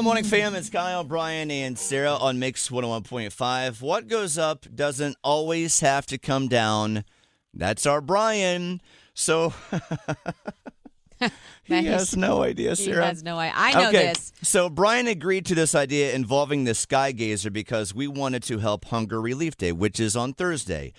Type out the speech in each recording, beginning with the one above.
morning, fam. It's Kyle, Bryan, and Sarah on Mix 101.5. What goes up doesn't always have to come down. That's our Bryan. So he has no idea, Sarah. He has no idea. I know this. So Bryan agreed to this idea involving the Skygazer because we wanted to help Hunger Relief Day, which is on Thursday.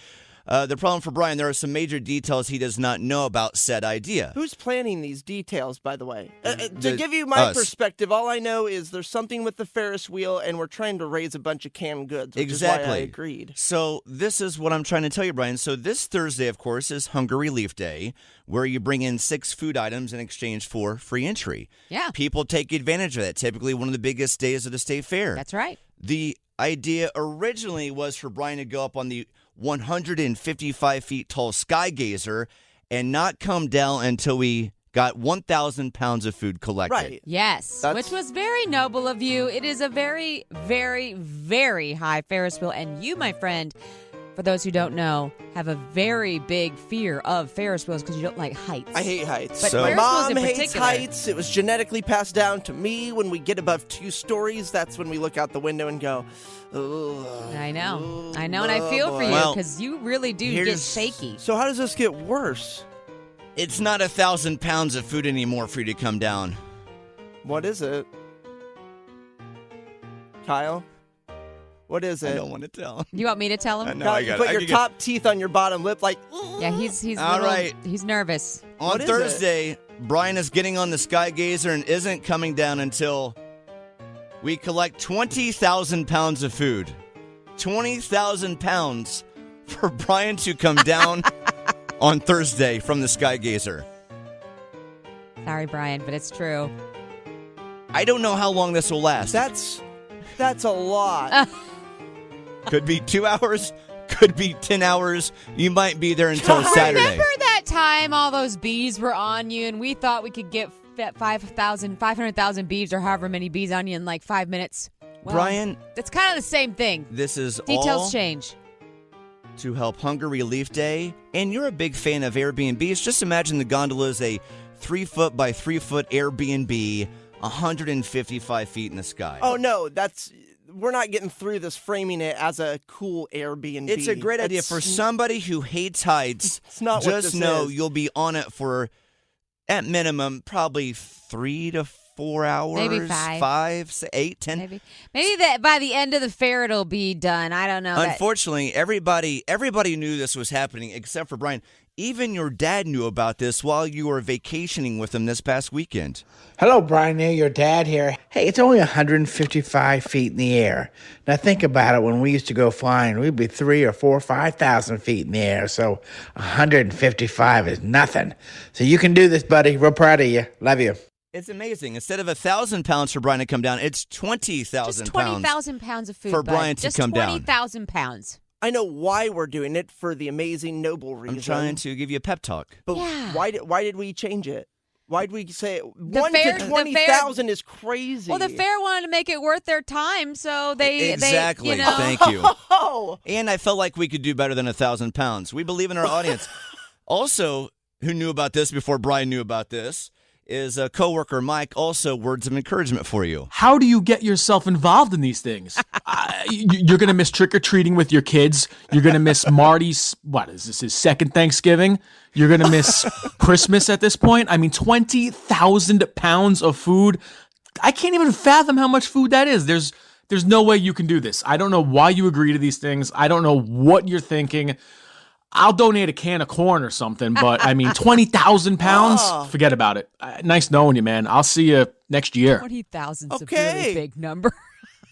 The problem for Bryan, there are some major details he does not know about said idea. Who's planning these details, by the way? To give you my perspective, all I know is there's something with the Ferris wheel, and we're trying to raise a bunch of canned goods, which is why I agreed. So this is what I'm trying to tell you, Bryan. So this Thursday, of course, is Hunger Relief Day, where you bring in 6 food items in exchange for free entry. Yeah. People take advantage of that. Typically one of the biggest days of the State Fair. That's right. The idea originally was for Bryan to go up on the 155 feet tall Skygazer and not come down until we got 1,000 pounds of food collected. Right. Yes, which was very noble of you. It is a very, very, very high Ferris wheel. And you, my friend, for those who don't know, have a very big fear of Ferris wheels because you don't like heights. I hate heights. But My Ferris wheels mom in hates particular. heights. It was genetically passed down to me. When we get above 2 stories, that's when we look out the window and go, ugh. I know, and I feel for you because you really do get shaky. So how does this get worse? It's not 1,000 pounds of food anymore for you to come down. What is it? Kyle? What is it? I don't want to tell him. You want me to tell him? No, you put your top teeth on your bottom lip like... Yeah, he's all right. He's nervous. On Thursday, Bryan is getting on the Skygazer and isn't coming down until we collect 20,000 pounds of food. 20,000 pounds for Bryan to come down on Thursday from the Skygazer. Sorry, Bryan, but it's true. I don't know how long this will last. That's a lot. Could be 2 hours, could be 10 hours. You might be there until Saturday. Remember that time all those bees were on you and we thought we could get 500,000 bees or however many bees on you in like 5 minutes? Well, Bryan, it's kind of the same thing. This is Details change. To help Hunger Relief Day. And you're a big fan of Airbnbs. Just imagine the gondola is a 3-foot by 3-foot Airbnb, 155 feet in the sky. Oh, no, we're not getting through this framing it as a cool Airbnb. It's a great idea for somebody who hates heights. It's not what just this know is. You'll be on it for, at minimum, probably 3 to 4 hours. Maybe 5. 5, 8, 10. Maybe that by the end of the fair it'll be done. I don't know. Unfortunately, everybody knew this was happening except for Bryan. Even your dad knew about this while you were vacationing with him this past weekend. Hello, Bryan, your dad here. Hey, it's only 155 feet in the air. Now think about it. When we used to go flying, we'd be 3 or 4 or 5,000 feet in the air. So 155 is nothing. So you can do this, buddy. Real proud of you. Love you. It's amazing. Instead of 1,000 pounds for Bryan to come down, it's 20,000 pounds. Just 20,000 pounds of food for Bryan to come down. Just 20,000 pounds. I know why we're doing it, for the amazing, noble reason. I'm trying to give you a pep talk. But Yeah. why did we change it? Why did we say The 1 fair- to the 20,000 is crazy? Well, the fair wanted to make it worth their time, so they Exactly. They, you know. Thank you. Oh, And I felt like we could do better than 1,000 pounds. We believe in our audience. Also, who knew about this before Bryan knew about this is a coworker, Mike. Also, words of encouragement for you. How do you get yourself involved in these things? You're going to miss trick-or-treating with your kids. You're going to miss Marty's, what is this, his second Thanksgiving? You're going to miss Christmas at this point? I mean, 20,000 pounds of food. I can't even fathom how much food that is. There's no way you can do this. I don't know why you agree to these things. I don't know what you're thinking. I'll donate a can of corn or something, but I mean, 20,000 pounds? Forget about it. Nice knowing you, man. I'll see you next year. 20,000 is a Okay. really big number.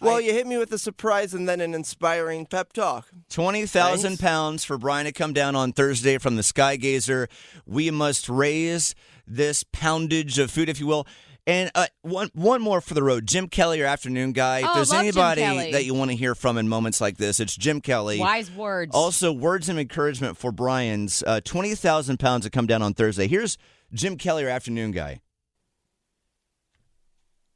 well, you hit me with a surprise and then an inspiring pep talk. 20,000 Thanks. pounds for Bryan to come down on Thursday from the Skygazer. We must raise this poundage of food, if you will. And one more for the road. Jim Kelly, our afternoon guy. If there's love Jim anybody Kelly. that you want to hear from in moments like this, it's Jim Kelly. Wise words. Also, words of encouragement for Bryan's 20,000 pounds to come down on Thursday. Here's Jim Kelly, our afternoon guy.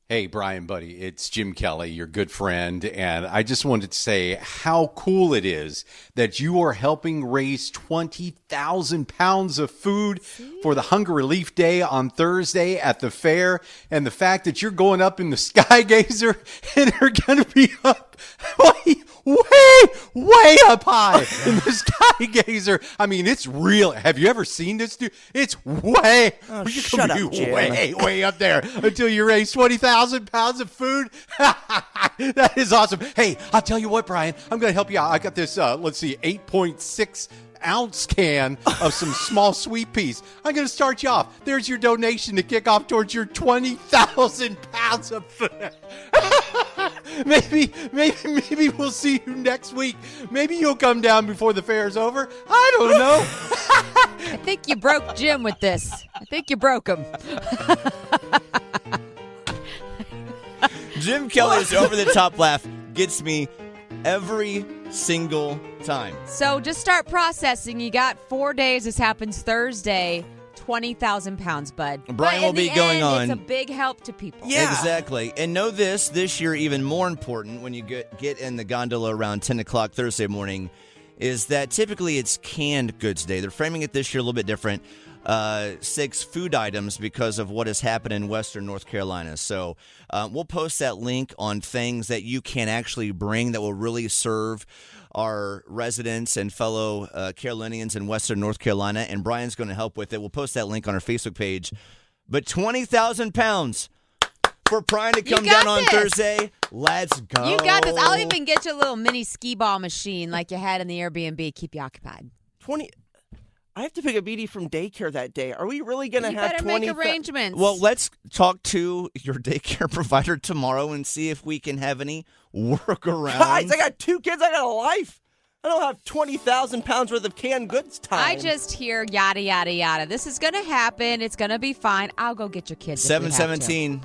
Hey, Brian, buddy, it's Jim Kelly, your good friend, and I just wanted to say how cool it is that you are helping raise 20,000 pounds of food for the Hunger Relief Day on Thursday at the fair, and the fact that you're going up in the Skygazer and are going to be up way up high in the Skygazer. I mean, it's real. Have you ever seen this, dude? It's way, shut up, Jim. way up there until you raise 20,000 pounds of food. That is awesome. Hey, I'll tell you what, Brian, I'm going to help you out. I got this, 8.6 ounce can of some small sweet peas. I'm going to start you off. There's your donation to kick off towards your 20,000 pounds of food. Maybe we'll see you next week. Maybe you'll come down before the fair's over. I don't know. I think you broke Jim with this. I think you broke him. Jim Kelly's over-the-top laugh gets me every single time. So just start processing. You got 4 days. This happens Thursday. 20,000 pounds, bud. Brian will be going on. It's a big help to people. Yeah. Exactly. And know this year even more important when you get in the gondola around 10 o'clock Thursday morning is that typically it's canned goods day. They're framing it this year a little bit different. 6 food items because of what has happened in Western North Carolina. So we'll post that link on things that you can actually bring that will really serve our residents and fellow Carolinians in Western North Carolina, and Brian's going to help with it. We'll post that link on our Facebook page. But 20,000 pounds for Brian to come down on Thursday. Let's go. You got this. I'll even get you a little mini skee ball machine like you had in the Airbnb. Keep you occupied. I have to pick up Edie from daycare that day. Are we really going to have 20? You better make arrangements. Well, let's talk to your daycare provider tomorrow and see if we can have any workarounds. Guys, I got 2 kids. I got a life. I don't have 20,000 pounds worth of canned goods time. I just hear yada, yada, yada. This is going to happen. It's going to be fine. I'll go get your kids. 7:17.